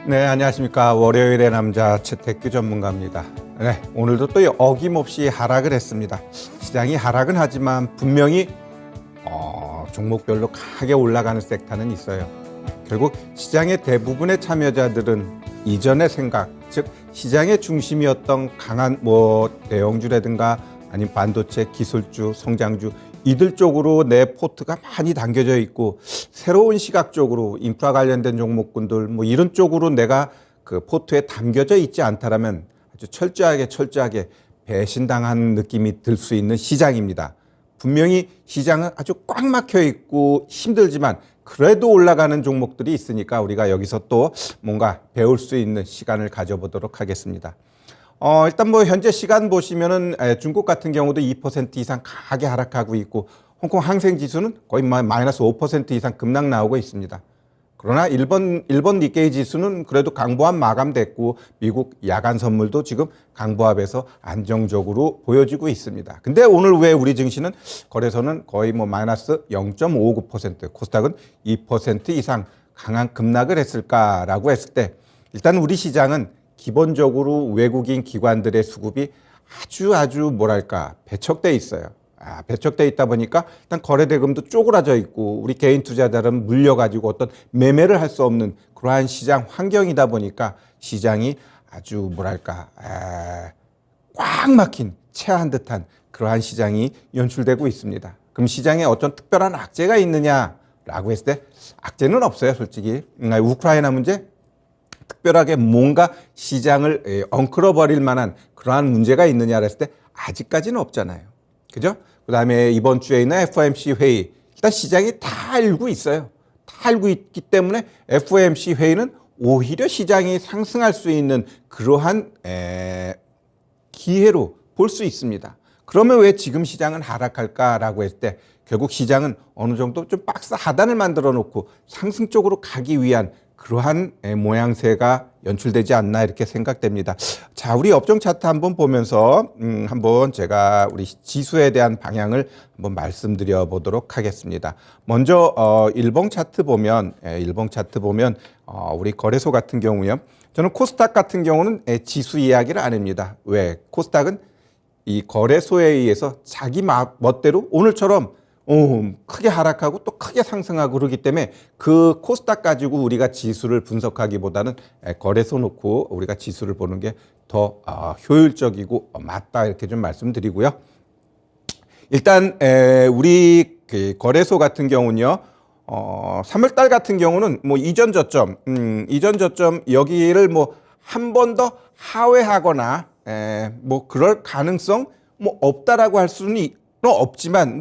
네, 안녕하십니까. 월요일의 남자 채택규 전문가입니다. 네, 오늘도 또 어김없이 하락을 했습니다. 시장이 하락은 하지만 분명히 종목별로 크게 올라가는 섹터는 있어요. 결국 시장의 대부분의 참여자들은 이전의 생각, 즉 시장의 중심이었던 강한 대형주라든가 아니면 반도체, 기술주, 성장주 이들 쪽으로 내 포트가 많이 당겨져 있고, 새로운 시각 쪽으로 인프라 관련된 종목군들 이런 쪽으로 내가 그 포트에 담겨져 있지 않다라면 아주 철저하게 배신당한 느낌이 들 수 있는 시장입니다. 분명히 시장은 아주 꽉 막혀 있고 힘들지만 그래도 올라가는 종목들이 있으니까 우리가 여기서 또 뭔가 배울 수 있는 시간을 가져보도록 하겠습니다. 일단 현재 시간 보시면은 중국 같은 경우도 2% 이상 강하게 하락하고 있고, 홍콩 항생 지수는 거의 마이너스 5% 이상 급락 나오고 있습니다. 그러나 일본 니케이 지수는 그래도 강보합 마감됐고, 미국 야간 선물도 지금 강보합에서 안정적으로 보여지고 있습니다. 근데 오늘 왜 우리 증시는 거래소는 거의 마이너스 0.59%, 코스닥은 2% 이상 강한 급락을 했을까라고 했을 때, 일단 우리 시장은 기본적으로 외국인 기관들의 수급이 아주 배척돼 있어요. 배척돼 있다 보니까 일단 거래대금도 쪼그라져 있고, 우리 개인 투자자들은 물려가지고 어떤 매매를 할 수 없는 그러한 시장 환경이다 보니까 시장이 아주 꽉 막힌 체한 듯한 그러한 시장이 연출되고 있습니다. 그럼 시장에 어떤 특별한 악재가 있느냐라고 했을 때 악재는 없어요, 솔직히. 우크라이나 문제 특별하게 뭔가 시장을 엉클어버릴 만한 그러한 문제가 있느냐 했을 때 아직까지는 없잖아요. 그죠? 그 다음에 이번 주에 있는 FOMC 회의, 일단 시장이 다 알고 있어요. 다 알고 있기 때문에 FOMC 회의는 오히려 시장이 상승할 수 있는 그러한 기회로 볼 수 있습니다. 그러면 왜 지금 시장은 하락할까라고 했을 때, 결국 시장은 어느 정도 좀 박스 하단을 만들어 놓고 상승 쪽으로 가기 위한 그러한 모양새가 연출되지 않나 이렇게 생각됩니다. 자, 우리 업종 차트 한번 보면서 한번 제가 우리 지수에 대한 방향을 한번 말씀드려 보도록 하겠습니다. 먼저 일봉 차트 보면 우리 거래소 같은 경우요. 저는 코스닥 같은 경우는 지수 이야기를 안 합니다. 왜? 코스닥은 이 거래소에 의해서 자기 멋대로 오늘처럼 크게 하락하고 또 크게 상승하고 그러기 때문에 그 코스닥 가지고 우리가 지수를 분석하기보다는 거래소 놓고 우리가 지수를 보는 게 더 효율적이고 맞다 이렇게 좀 말씀드리고요. 일단 우리 그 거래소 같은 경우는요. 3월 달 같은 경우는 이전 저점 여기를 한 번 더 하회하거나 그럴 가능성 없다라고 할 수는 없지만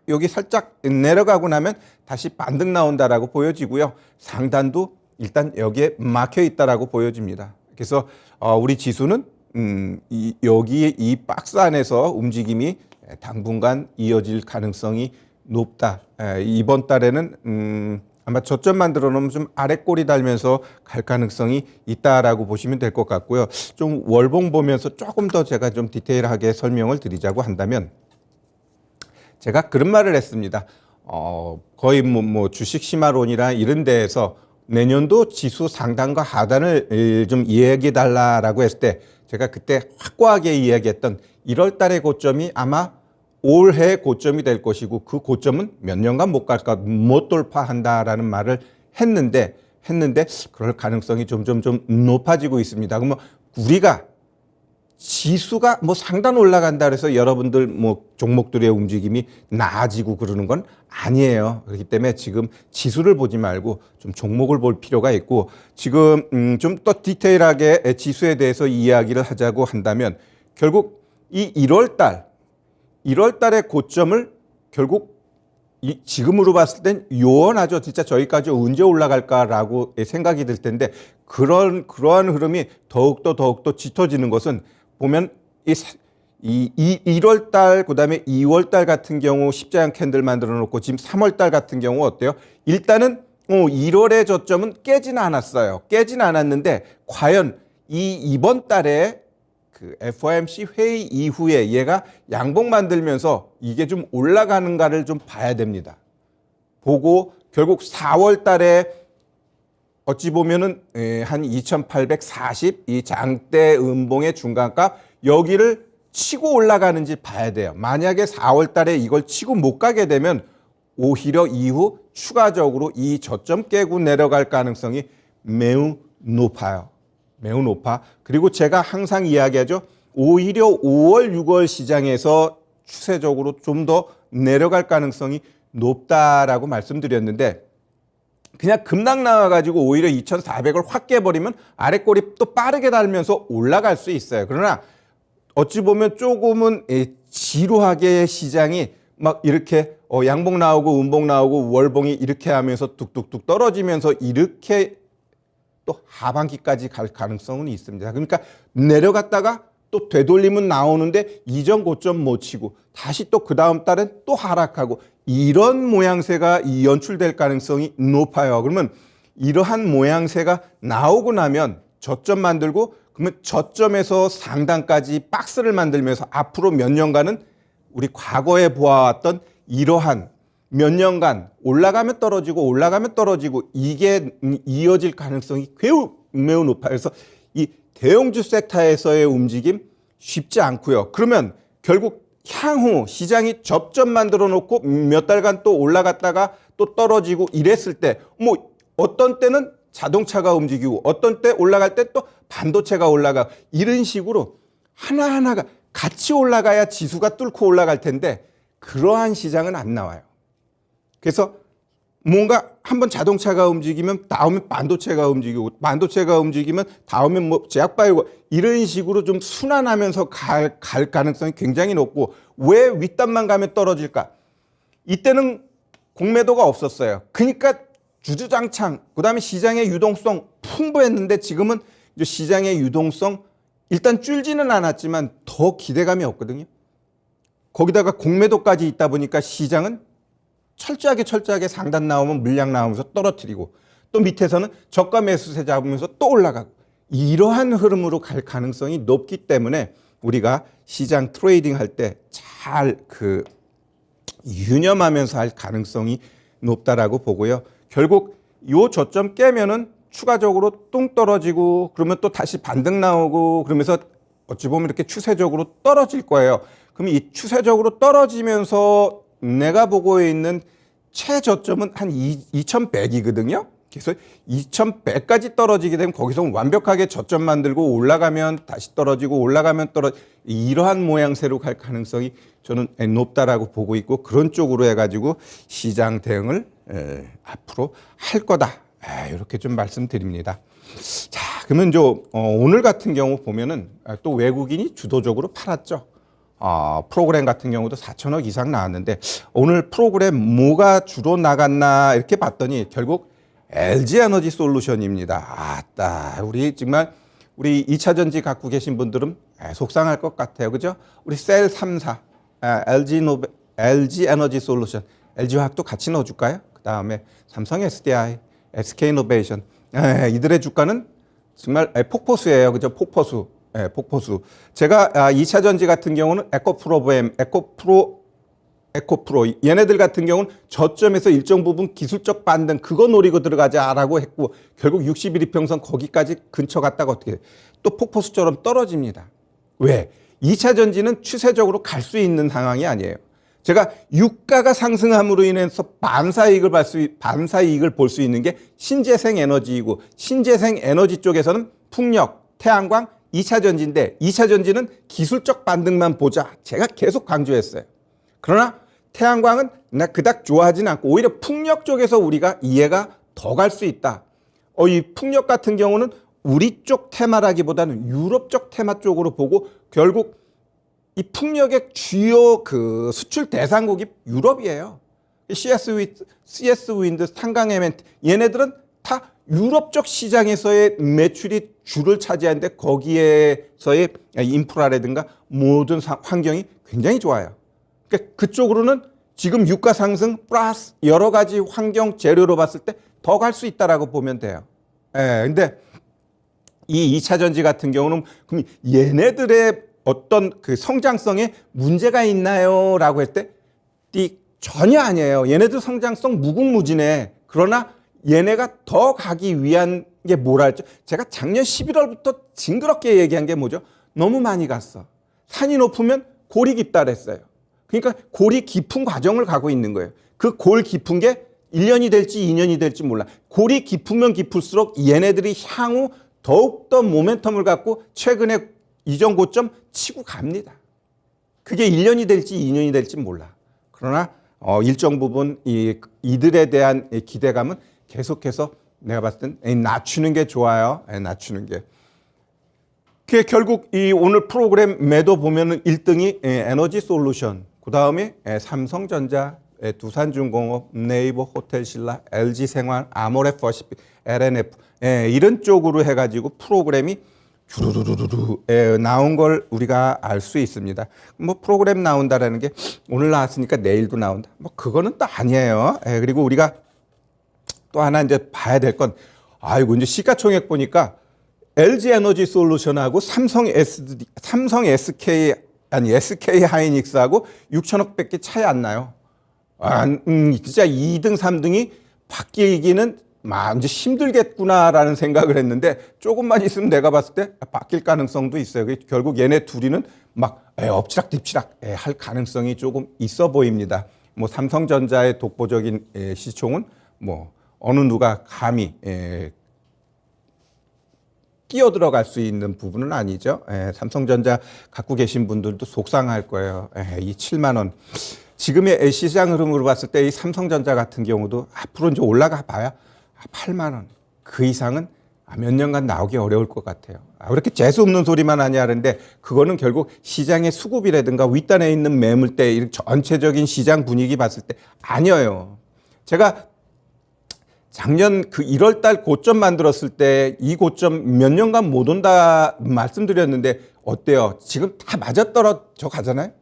여기 살짝 내려가고 나면 다시 반등 나온다라고 보여지고요. 상단도 일단 여기에 막혀 있다라고 보여집니다. 그래서 우리 지수는 여기 이 박스 안에서 움직임이 당분간 이어질 가능성이 높다. 이번 달에는 아마 저점 만들어 놓으면 좀 아래 꼬리 달면서 갈 가능성이 있다라고 보시면 될 것 같고요. 좀 월봉 보면서 조금 더 제가 좀 디테일하게 설명을 드리자고 한다면, 제가 그런 말을 했습니다. 거의 주식 심화론이나 이런 데에서 내년도 지수 상단과 하단을 좀 이야기해 달라라고 했을 때, 제가 그때 확고하게 이야기했던 1월 달의 고점이 아마 올해 고점이 될 것이고, 그 고점은 몇 년간 못 돌파한다라는 말을 했는데 그럴 가능성이 점점 좀 높아지고 있습니다. 그러면 우리가 지수가 상단 올라간다 그래서 여러분들 종목들의 움직임이 나아지고 그러는 건 아니에요. 그렇기 때문에 지금 지수를 보지 말고 좀 종목을 볼 필요가 있고, 지금 좀 더 디테일하게 지수에 대해서 이야기를 하자고 한다면, 결국 이 1월 달의 고점을 결국 지금으로 봤을 땐 요원하죠. 진짜 저기까지 언제 올라갈까라고 생각이 들 텐데, 그러한 흐름이 더욱더 짙어지는 것은 보면 이 1월 달, 그다음에 2월 달 같은 경우 십자형 캔들 만들어 놓고, 지금 3월 달 같은 경우 어때요? 일단은 1월의 저점은 깨지는 않았어요. 깨지는 않았는데 과연 이번 달에 그 FOMC 회의 이후에 얘가 양봉 만들면서 이게 좀 올라가는가를 좀 봐야 됩니다. 보고 결국 4월 달에 어찌 보면은 한 2,840 이 장대 음봉의 중간값 여기를 치고 올라가는지 봐야 돼요. 만약에 4월 달에 이걸 치고 못 가게 되면 오히려 이후 추가적으로 이 저점 깨고 내려갈 가능성이 매우 높아요. 매우 높아. 그리고 제가 항상 이야기하죠. 오히려 5월, 6월 시장에서 추세적으로 좀 더 내려갈 가능성이 높다라고 말씀드렸는데 그냥 급락 나와가지고 오히려 2,400을 확 깨버리면 아랫골이 또 빠르게 달면서 올라갈 수 있어요. 그러나 어찌 보면 조금은 지루하게 시장이 막 이렇게 양봉 나오고 음봉 나오고 월봉이 이렇게 하면서 뚝뚝뚝 떨어지면서 이렇게 또 하반기까지 갈 가능성은 있습니다. 그러니까 내려갔다가 또 되돌림은 나오는데 이전 고점 못 치고 다시 또 그 다음 달엔 또 하락하고 이런 모양새가 연출될 가능성이 높아요. 그러면 이러한 모양새가 나오고 나면 저점 만들고 그러면 저점에서 상단까지 박스를 만들면서 앞으로 몇 년간은 우리 과거에 보아왔던 이러한 몇 년간 올라가면 떨어지고 올라가면 떨어지고 이게 이어질 가능성이 매우 높아요. 그래서 이 대형주 섹터에서의 움직임 쉽지 않고요. 그러면 결국 향후 시장이 접점 만들어 놓고 몇 달간 또 올라갔다가 또 떨어지고 이랬을 때 뭐 어떤 때는 자동차가 움직이고 어떤 때 올라갈 때 또 반도체가 올라가 이런 식으로 하나하나가 같이 올라가야 지수가 뚫고 올라갈 텐데 그러한 시장은 안 나와요. 그래서 뭔가 한번 자동차가 움직이면 다음에 반도체가 움직이고 반도체가 움직이면 다음에 뭐 제약바이오 이런 식으로 좀 순환하면서 갈 가능성이 굉장히 높고 왜 윗단만 가면 떨어질까? 이때는 공매도가 없었어요. 그러니까 주주장창 그다음에 시장의 유동성 풍부했는데 지금은 이제 시장의 유동성 일단 줄지는 않았지만 더 기대감이 없거든요. 거기다가 공매도까지 있다 보니까 시장은 철저하게 상단 나오면 물량 나오면서 떨어뜨리고 또 밑에서는 저가 매수세 잡으면서 또 올라가고 이러한 흐름으로 갈 가능성이 높기 때문에 우리가 시장 트레이딩 할 때 잘 유념하면서 할 가능성이 높다라고 보고요. 결국 요 저점 깨면은 추가적으로 똥 떨어지고 그러면 또 다시 반등 나오고 그러면서 어찌 보면 이렇게 추세적으로 떨어질 거예요. 그럼 이 추세적으로 떨어지면서 내가 보고 있는 최저점은 한 2100이거든요. 그래서 2100까지 떨어지게 되면 거기서 완벽하게 저점 만들고 올라가면 다시 떨어지고 올라가면 이러한 모양새로 갈 가능성이 저는 높다라고 보고 있고 그런 쪽으로 해가지고 시장 대응을 앞으로 할 거다. 이렇게 좀 말씀드립니다. 자, 그러면 오늘 같은 경우 보면은 또 외국인이 주도적으로 팔았죠. 프로그램 같은 경우도 4천억 이상 나왔는데 오늘 프로그램 뭐가 주로 나갔나 이렇게 봤더니 결국 LG에너지 솔루션입니다. 우리 정말 우리 2차 전지 갖고 계신 분들은 속상할 것 같아요. 그죠? 우리 셀 3사, LG 에너지 솔루션, LG화학도 같이 넣어줄까요? 그 다음에 삼성 SDI, SK이노베이션 이들의 주가는 정말 폭포수예요. 그죠? 폭포수. 제가 2차 전지 같은 경우는 에코프로 얘네들 같은 경우는 저점에서 일정 부분 기술적 반등 그거 노리고 들어가자라고 했고 결국 60일 이평선 거기까지 근처 갔다가 어떻게 또 폭포수처럼 떨어집니다. 왜? 2차 전지는 추세적으로 갈 수 있는 상황이 아니에요. 제가 유가가 상승함으로 인해서 반사이익을 볼 수 있는 게 신재생 에너지이고 신재생 에너지 쪽에서는 풍력, 태양광, 2차 전지인데 2차 전지는 기술적 반등만 보자. 제가 계속 강조했어요. 그러나 태양광은 나 그닥 좋아하진 않고 오히려 풍력 쪽에서 우리가 이해가 더 갈 수 있다. 이 풍력 같은 경우는 우리 쪽 테마라기보다는 유럽 쪽 테마 쪽으로 보고 결국 이 풍력의 주요 수출 대상국이 유럽이에요. CS 윈드, 탄강 에멘트 얘네들은 다 유럽 쪽 시장에서의 매출이 주를 차지하는데 거기에서의 인프라라든가 모든 환경이 굉장히 좋아요. 그러니까 그쪽으로는 지금 유가 상승 플러스 여러 가지 환경 재료로 봤을 때 더 갈 수 있다라고 보면 돼요. 근데 이 2차 전지 같은 경우는 그럼 얘네들의 어떤 성장성에 문제가 있나요? 라고 할 때 전혀 아니에요. 얘네들 성장성 무궁무진해. 그러나 얘네가 더 가기 위한 게 뭐라 했죠? 제가 작년 11월부터 징그럽게 얘기한 게 뭐죠? 너무 많이 갔어. 산이 높으면 골이 깊다 그랬어요. 그러니까 골이 깊은 과정을 가고 있는 거예요. 그 골 깊은 게 1년이 될지 2년이 될지 몰라. 골이 깊으면 깊을수록 얘네들이 향후 더욱더 모멘텀을 갖고 최근에 이전 고점 치고 갑니다. 그게 1년이 될지 2년이 될지 몰라. 그러나 일정 부분 이들에 대한 기대감은 계속해서 내가 봤을 땐 낮추는 게 좋아요. 낮추는 게. 그게 결국 이 오늘 프로그램 매도 보면은 1등이 에너지 솔루션, 그 다음에 삼성전자, 두산중공업, 네이버 호텔신라, LG생활, 아모레퍼시픽, LNF 이런 쪽으로 해가지고 프로그램이 주르르르르 나온 걸 우리가 알 수 있습니다. 뭐 프로그램 나온다라는 게 오늘 나왔으니까 내일도 나온다. 뭐 그거는 또 아니에요. 그리고 우리가 또 하나 이제 봐야 될 건, 아이고 이제 시가총액 보니까 LG 에너지 솔루션하고 삼성 SK 하이닉스하고 6천억밖에 차이 안 나요. 진짜 2등, 3등이 바뀌기는 이제 힘들겠구나라는 생각을 했는데 조금만 있으면 내가 봤을 때 바뀔 가능성도 있어요. 결국 얘네 둘이는 막 엎치락뒤치락 할 가능성이 조금 있어 보입니다. 뭐 삼성전자의 독보적인 시총은 뭐 어느 누가 감히 끼어 들어갈 수 있는 부분은 아니죠. 삼성전자 갖고 계신 분들도 속상할 거예요. 이 7만 원. 지금의 시장 흐름으로 봤을 때 이 삼성전자 같은 경우도 앞으로 이제 올라가 봐야 8만 원. 그 이상은 몇 년간 나오기 어려울 것 같아요. 왜 이렇게 재수 없는 소리만 하냐 하는데 그거는 결국 시장의 수급이라든가 윗단에 있는 매물대 전체적인 시장 분위기 봤을 때 아니에요. 제가 작년 그 1월 달 고점 만들었을 때 이 고점 몇 년간 못 온다 말씀드렸는데 어때요? 지금 다 맞아떨어져 가잖아요.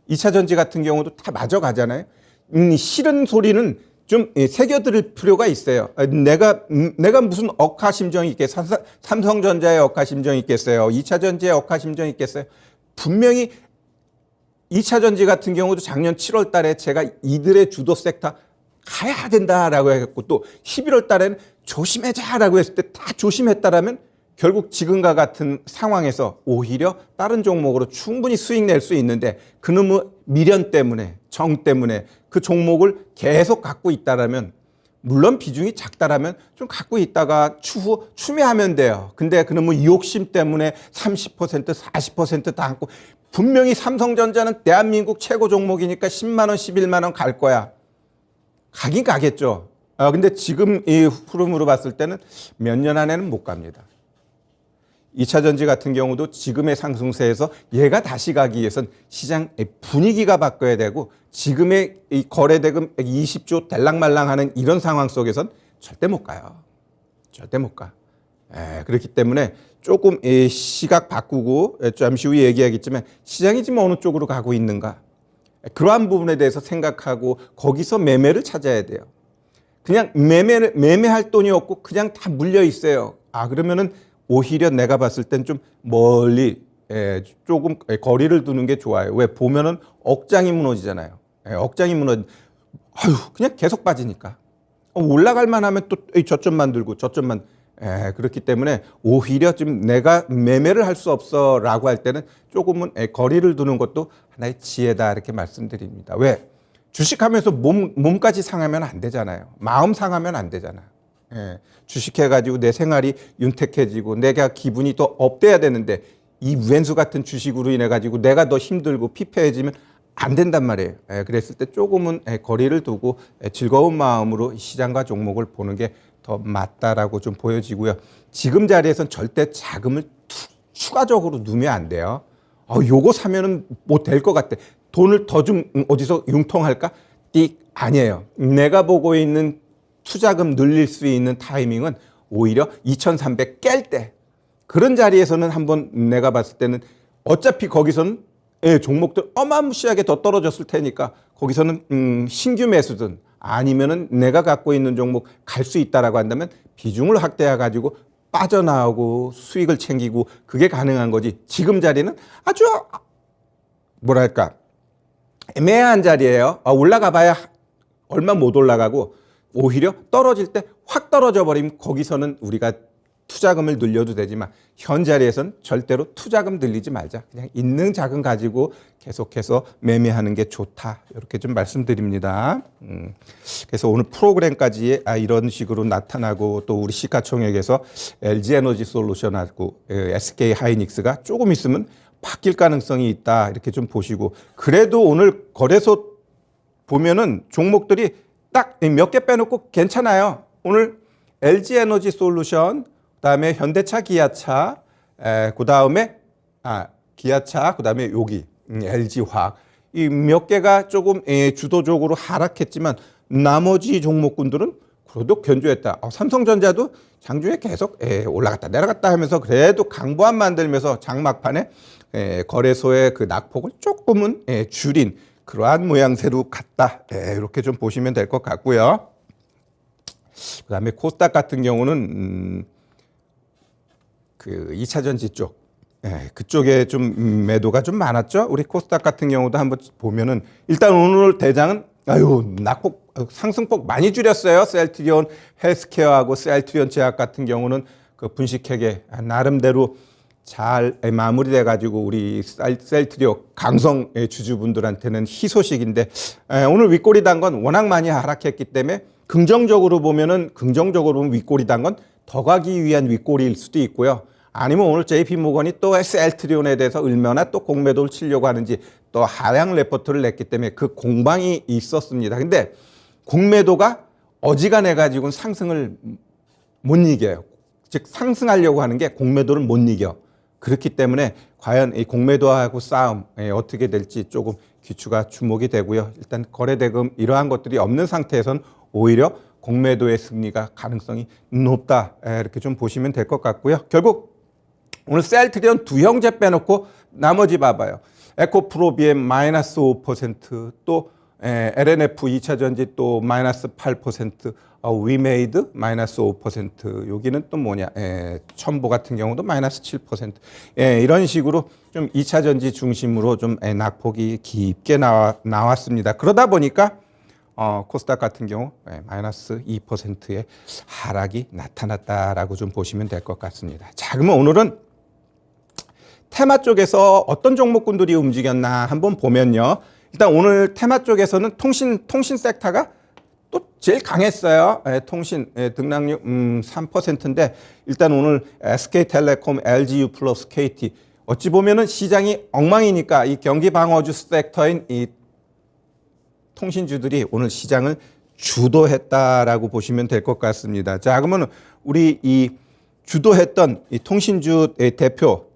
2차 전지 같은 경우도 다 맞아 가잖아요. 싫은 소리는 좀 새겨들을 필요가 있어요. 내가 무슨 억하심정이 있겠어요? 삼성전자의 억하심정이 있겠어요? 2차 전지의 억하심정이 있겠어요? 분명히 2차 전지 같은 경우도 작년 7월 달에 제가 이들의 주도 섹터 가야 된다라고 해갖고 또 11월 달에는 조심하자라고 했을 때 다 조심했다라면 결국 지금과 같은 상황에서 오히려 다른 종목으로 충분히 수익 낼 수 있는데 그놈의 미련 때문에 정 때문에 그 종목을 계속 갖고 있다라면 물론 비중이 작다라면 좀 갖고 있다가 추후 추매하면 돼요. 근데 그놈의 욕심 때문에 30% 40%다 안고 분명히 삼성전자는 대한민국 최고 종목이니까 10만 원 11만 원 갈 거야. 가긴 가겠죠. 근데 지금 이 흐름으로 봤을 때는 몇 년 안에는 못 갑니다. 2차 전지 같은 경우도 지금의 상승세에서 얘가 다시 가기 위해선 시장 분위기가 바뀌어야 되고 지금의 이 거래대금 20조 될랑말랑하는 이런 상황 속에선 절대 못 가요. 절대 못 가. 그렇기 때문에 조금 시각 바꾸고 잠시 후에 얘기하겠지만 시장이 지금 어느 쪽으로 가고 있는가. 그러한 부분에 대해서 생각하고 거기서 매매를 찾아야 돼요. 그냥 매매할 돈이 없고 그냥 다 물려 있어요. 그러면은 오히려 내가 봤을 땐 좀 멀리 조금 거리를 두는 게 좋아요. 왜? 보면은 억장이 무너지잖아요. 억장이 그냥 계속 빠지니까. 올라갈만 하면 또 저점만 들고 저점만. 그렇기 때문에 오히려 지금 내가 매매를 할 수 없어 라고 할 때는 조금은 거리를 두는 것도 하나의 지혜다 이렇게 말씀드립니다. 왜? 주식하면서 몸까지 상하면 안 되잖아요. 마음 상하면 안 되잖아요. 주식해가지고 내 생활이 윤택해지고 내가 기분이 더 업돼야 되는데 이 왼수 같은 주식으로 인해가지고 내가 더 힘들고 피폐해지면 안 된단 말이에요. 그랬을 때 조금은 거리를 두고 즐거운 마음으로 시장과 종목을 보는 게 더 맞다라고 좀 보여지고요. 지금 자리에선 절대 자금을 추가적으로 넣으면 안 돼요. 요거 사면은 뭐 될 것 같아. 돈을 더 좀 어디서 융통할까? 아니에요. 내가 보고 있는 투자금 늘릴 수 있는 타이밍은 오히려 2,300 깰 때 그런 자리에서는 한번 내가 봤을 때는 어차피 거기서는 종목들 어마무시하게 더 떨어졌을 테니까 거기서는 신규 매수든 아니면은 내가 갖고 있는 종목 갈 수 있다라고 한다면 비중을 확대해 가지고 빠져나오고 수익을 챙기고 그게 가능한 거지. 지금 자리는 아주 뭐랄까 애매한 자리예요. 올라가 봐야 얼마 못 올라가고 오히려 떨어질 때 확 떨어져 버리면 거기서는 우리가 투자금을 늘려도 되지만 현 자리에서는 절대로 투자금 늘리지 말자. 그냥 있는 자금 가지고 계속해서 매매하는 게 좋다. 이렇게 좀 말씀드립니다. 그래서 오늘 프로그램까지 이런 식으로 나타나고 또 우리 시가총액에서 LG에너지솔루션하고 SK 하이닉스가 조금 있으면 바뀔 가능성이 있다. 이렇게 좀 보시고 그래도 오늘 거래소 보면은 종목들이 딱 몇 개 빼놓고 괜찮아요. 오늘 LG에너지솔루션 그다음에 현대차, 기아차, 그다음에 기아차, 그다음에 여기 LG화학 이 몇 개가 조금 주도적으로 하락했지만 나머지 종목군들은 그래도 견조했다. 삼성전자도 장중에 계속 올라갔다 내려갔다 하면서 그래도 강보합 만들면서 장막판에 거래소의 그 낙폭을 조금은 줄인 그러한 모양새로 갔다. 이렇게 좀 보시면 될 것 같고요. 그다음에 코스닥 같은 경우는 그 2차 전지 쪽, 그쪽에 좀 매도가 좀 많았죠. 우리 코스닥 같은 경우도 한번 보면은 일단 오늘 대장은 낙폭 상승폭 많이 줄였어요. 셀트리온 헬스케어하고 셀트리온 제약 같은 경우는 그 분식회계 나름대로 잘 마무리돼 가지고 우리 셀트리온 강성 주주분들한테는 희소식인데 오늘 윗꼬리 단 건 워낙 많이 하락했기 때문에 긍정적으로 보면 윗꼬리 단 건 더 가기 위한 윗꼬리일 수도 있고요. 아니면 오늘 JP모건이 또 셀트리온에 대해서 얼마나 또 공매도를 치려고 하는지 또 하향 레포트를 냈기 때문에 그 공방이 있었습니다. 근데 공매도가 어지간해 가지고는 상승을 못 이겨요. 즉 상승하려고 하는 게 공매도를 못 이겨. 그렇기 때문에 과연 이 공매도하고 싸움 어떻게 될지 조금 귀추가 주목이 되고요. 일단 거래대금 이러한 것들이 없는 상태에서는 오히려 공매도의 승리가 가능성이 높다. 이렇게 좀 보시면 될 것 같고요. 결국 오늘 셀트리온 두 형제 빼놓고 나머지 봐봐요. 에코프로비엠 마이너스 5%, 또 LNF 2차 전지 또 마이너스 8%, 위메이드 마이너스 5%, 여기는 또 뭐냐, 첨보 같은 경우도 마이너스 7%. 이런 식으로 좀 2차 전지 중심으로 좀 낙폭이 깊게 나왔습니다. 그러다 보니까 코스닥 같은 경우 마이너스 2%의 하락이 나타났다라고 좀 보시면 될 것 같습니다. 자, 그러면 오늘은 테마 쪽에서 어떤 종목군들이 움직였나 한번 보면요. 일단 오늘 테마 쪽에서는 통신 섹터가 또 제일 강했어요. 통신 등락률 3%인데 일단 오늘 SK텔레콤, LGU 플러스 KT 어찌 보면은 시장이 엉망이니까 이 경기 방어주 섹터인 이 통신주들이 오늘 시장을 주도했다라고 보시면 될 것 같습니다. 자, 그러면 우리 이 주도했던 이 통신주 대표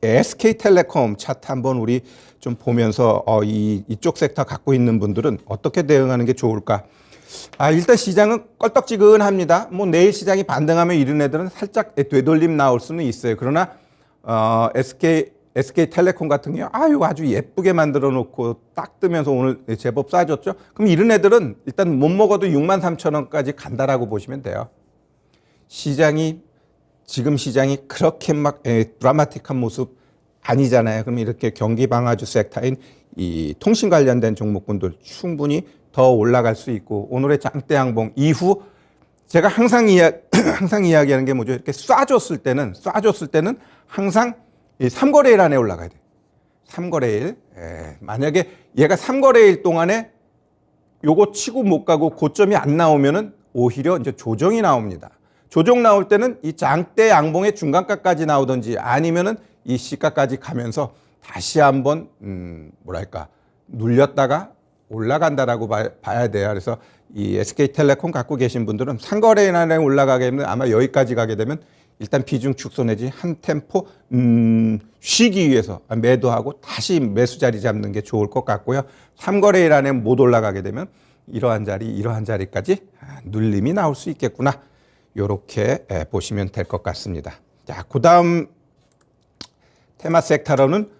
SK텔레콤 차트 한번 우리 좀 보면서 이쪽 섹터 갖고 있는 분들은 어떻게 대응하는 게 좋을까? 일단 시장은 껄떡지근합니다. 뭐 내일 시장이 반등하면 이런 애들은 살짝 되돌림 나올 수는 있어요. 그러나 SK텔레콤 같은 경우 아주 예쁘게 만들어 놓고 딱 뜨면서 오늘 제법 싸졌죠. 그럼 이런 애들은 일단 못 먹어도 63,000원까지 간다라고 보시면 돼요. 지금 시장이 그렇게 막 드라마틱한 모습 아니잖아요. 그럼 이렇게 경기 방어주 섹터인 이 통신 관련된 종목군들 충분히 더 올라갈 수 있고 오늘의 장대 양봉 이후 제가 항상 이야기하는 게 뭐죠? 이렇게 쏴줬을 때는 항상 이 3거래일 안에 올라가야 돼요. 3거래일. 만약에 얘가 3거래일 동안에 요거 치고 못 가고 고점이 안 나오면은 오히려 이제 조정이 나옵니다. 조정 나올 때는 이 장대 양봉의 중간가까지 나오든지 아니면은 이 시가까지 가면서 다시 한번 눌렸다가 올라간다라고 봐야 돼요. 그래서 이 SK텔레콤 갖고 계신 분들은 상거래일 안에 올라가게 되면 아마 여기까지 가게 되면 일단 비중 축소 내지 한 템포 쉬기 위해서 매도하고 다시 매수 자리 잡는 게 좋을 것 같고요. 3거래일 안에 못 올라가게 되면 이러한 자리까지 눌림이 나올 수 있겠구나. 이렇게 보시면 될 것 같습니다. 자, 그다음 테마 섹터로는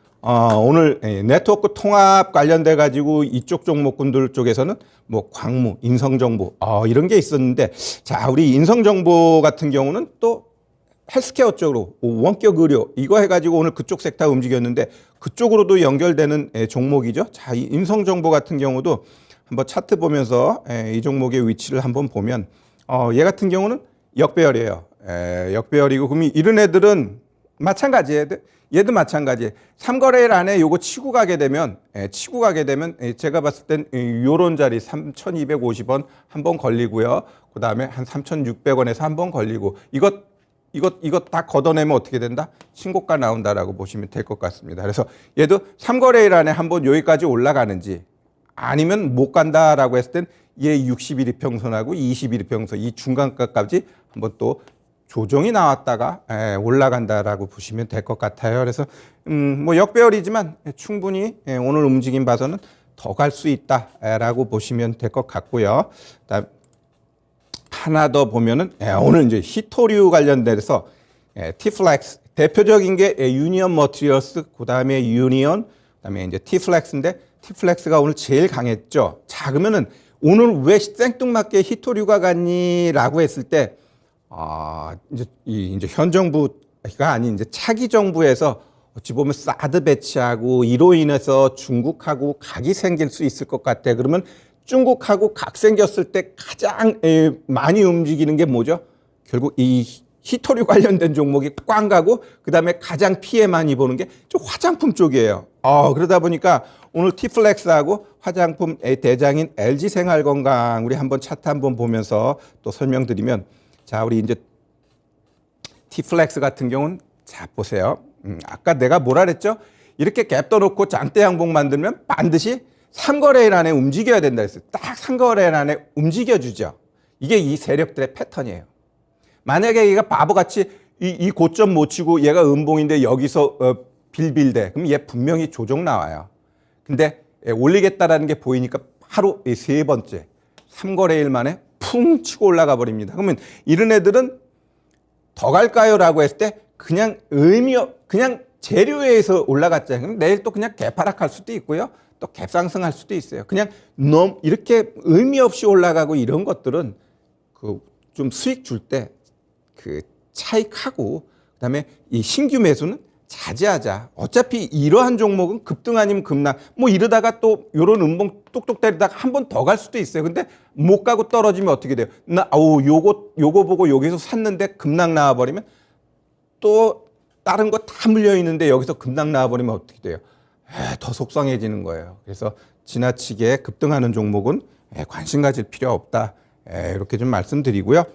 오늘 네트워크 통합 관련돼 가지고 이쪽 종목군들 쪽에서는 뭐 광무, 인성정보 이런 게 있었는데 자, 우리 인성정보 같은 경우는 또 헬스케어 쪽으로 원격 의료 이거 해가지고 오늘 그쪽 섹터 움직였는데 그쪽으로도 연결되는 종목이죠. 자, 이 인성정보 같은 경우도 한번 차트 보면서 이 종목의 위치를 한번 보면 얘 같은 경우는 역배열이에요. 역배열이고 그러면 이런 애들은 마찬가지예요. 얘도 마찬가지예요. 3거래일 안에 요거 치고 가게 되면 제가 봤을 땐 요런 자리 3,250원 한 번 걸리고요. 그다음에 한 3,600원에서 한 번 걸리고 이것 다 걷어내면 어떻게 된다? 신고가 나온다라고 보시면 될 것 같습니다. 그래서 얘도 3거래일 안에 한번 여기까지 올라가는지 아니면 못 간다라고 했을 땐 얘 60일 이평선하고 20일 이평선 이 중간가까지 한번 또 조정이 나왔다가 올라간다라고 보시면 될 것 같아요. 그래서 뭐 역배열이지만 충분히 오늘 움직임 봐서는 더 갈 수 있다라고 보시면 될 것 같고요. 그다음 하나 더 보면은 오늘 이제 히토류 관련돼서 T플렉스 대표적인 게 유니언 머티리얼스 그다음에 유니언 그다음에 이제 T플렉스인데 T플렉스가 오늘 제일 강했죠. 자 그러면은 오늘 왜 생뚱맞게 히토류가 갔니라고 했을 때 이제 현 정부가 아닌 이제 차기 정부에서 어찌 보면 사드 배치하고 이로 인해서 중국하고 각이 생길 수 있을 것 같아. 그러면 중국하고 각 생겼을 때 가장 많이 움직이는 게 뭐죠? 결국 이 히토류 관련된 종목이 꽝 가고 그다음에 가장 피해 많이 보는 게 좀 화장품 쪽이에요. 그러다 보니까 오늘 T플렉스하고 화장품 대장인 LG생활건강 우리 한번 차트 한번 보면서 또 설명드리면 자 우리 이제 T플렉스 같은 경우는 자 보세요. 아까 내가 뭐라 그랬죠? 이렇게 갭 떠놓고 장대 양봉 만들면 반드시 3거래일 안에 움직여야 된다 했어요. 딱 3거래일 안에 움직여주죠. 이게 이 세력들의 패턴이에요. 만약에 얘가 바보같이 이 고점 못 치고 얘가 음봉인데 여기서 빌빌대. 그럼 얘 분명히 조정 나와요. 근데 올리겠다라는 게 보이니까 바로 이 세 번째 3거래일 만에 풍 치고 올라가 버립니다. 그러면 이런 애들은 더 갈까요? 라고 했을 때 그냥 그냥 재료에서 올라갔잖아요. 그럼 내일 또 그냥 개파락할 수도 있고요. 또 갭상승할 수도 있어요. 그냥 너무 이렇게 의미 없이 올라가고 이런 것들은 그 좀 수익 줄 때 그 차익하고 그다음에 이 신규 매수는 자제하자. 어차피 이러한 종목은 급등 아니면 급락. 뭐 이러다가 또 요런 음봉 뚝뚝 때리다가 한 번 더 갈 수도 있어요. 근데 못 가고 떨어지면 어떻게 돼요? 요거 보고 여기서 샀는데 급락 나와 버리면 또 다른 거 다 물려 있는데 여기서 급락 나와 버리면 어떻게 돼요? 더 속상해지는 거예요. 그래서 지나치게 급등하는 종목은 관심 가질 필요 없다. 이렇게 좀 말씀드리고요.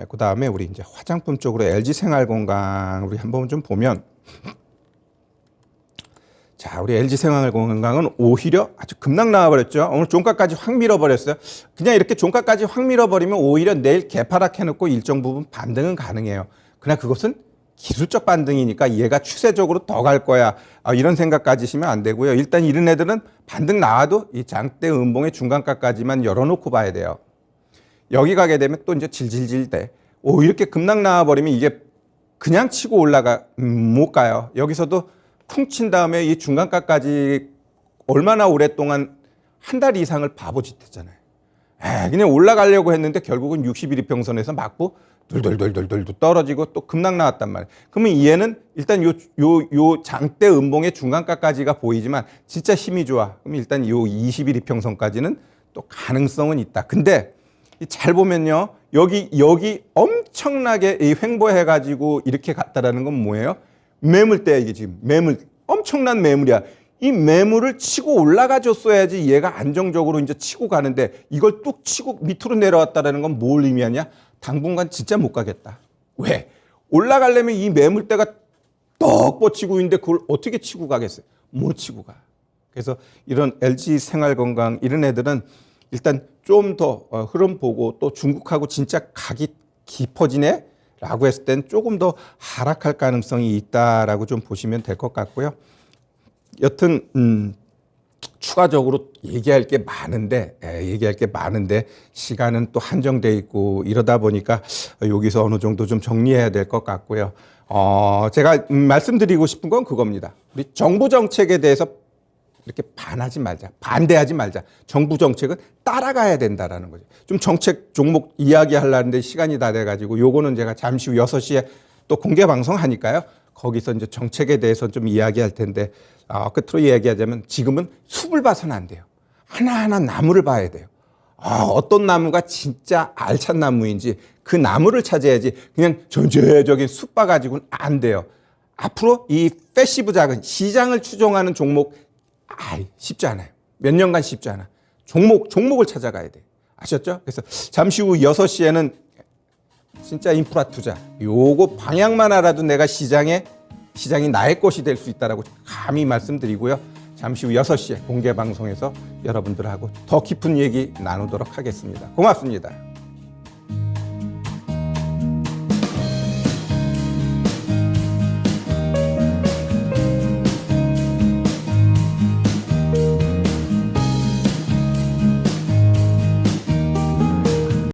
그 다음에 우리 이제 화장품 쪽으로 LG생활건강 우리 한번 좀 보면 자 우리 LG생활건강은 오히려 아주 급락 나와버렸죠. 오늘 종가까지 확 밀어버렸어요. 그냥 이렇게 종가까지 확 밀어버리면 오히려 내일 개파락 해놓고 일정 부분 반등은 가능해요. 그러나 그것은 기술적 반등이니까 얘가 추세적으로 더 갈 거야. 이런 생각 가지시면 안 되고요. 일단 이런 애들은 반등 나와도 이 장대 음봉의 중간가까지만 열어놓고 봐야 돼요. 여기 가게 되면 또 이제 질질질 돼. 이렇게 급락 나와버리면 이게 그냥 치고 올라가 못 가요. 여기서도 쿵 친 다음에 이 중간가까지 얼마나 오랫동안 한 달 이상을 바보짓 했잖아요. 그냥 올라가려고 했는데 결국은 60일 이평선에서 맞고 돌돌돌돌돌 떨어지고 또 급락 나왔단 말이에요. 그러면 얘는 일단 요 장대 음봉의 중간가까지가 보이지만 진짜 힘이 좋아. 그럼 일단 요 20일 이평선까지는 또 가능성은 있다. 근데 잘 보면요. 여기 엄청나게 횡보해가지고 이렇게 갔다라는 건 뭐예요? 매물대야 이게 지금. 엄청난 매물이야. 이 매물을 치고 올라가 줬어야지 얘가 안정적으로 이제 치고 가는데 이걸 뚝 치고 밑으로 내려왔다라는 건 뭘 의미하냐? 당분간 진짜 못 가겠다. 왜? 올라가려면 이 매물대가 떡 뻗치고 있는데 그걸 어떻게 치고 가겠어요? 못 치고 가. 그래서 이런 LG생활건강 이런 애들은 일단 좀 더 흐름 보고 또 중국하고 진짜 각이 깊어지네? 라고 했을 땐 조금 더 하락할 가능성이 있다라고 좀 보시면 될 것 같고요. 여튼 추가적으로 얘기할 게 많은데 시간은 또 한정돼 있고 이러다 보니까 여기서 어느 정도 좀 정리해야 될 것 같고요. 제가 말씀드리고 싶은 건 그겁니다. 우리 정부 정책에 대해서 이렇게 반대하지 말자. 정부 정책은 따라가야 된다라는 거죠. 좀 정책 종목 이야기하려는데 시간이 다 돼가지고 요거는 제가 잠시 후 6시에 또 공개 방송하니까요. 거기서 이제 정책에 대해서 좀 이야기할 텐데 끝으로 이야기하자면 지금은 숲을 봐서는 안 돼요. 하나하나 나무를 봐야 돼요. 어떤 나무가 진짜 알찬 나무인지 그 나무를 찾아야지 그냥 전체적인 숲봐 가지고는 안 돼요. 앞으로 이 패시브 자금, 시장을 추종하는 종목 쉽지 않아요. 몇 년간 쉽지 않아. 종목을 찾아가야 돼요. 아셨죠? 그래서 잠시 후 6시에는 진짜 인프라 투자, 요거 방향만 알아도 내가 시장이 나의 것이 될 수 있다라고 감히 말씀드리고요. 잠시 후 6시에 공개 방송에서 여러분들하고 더 깊은 얘기 나누도록 하겠습니다. 고맙습니다.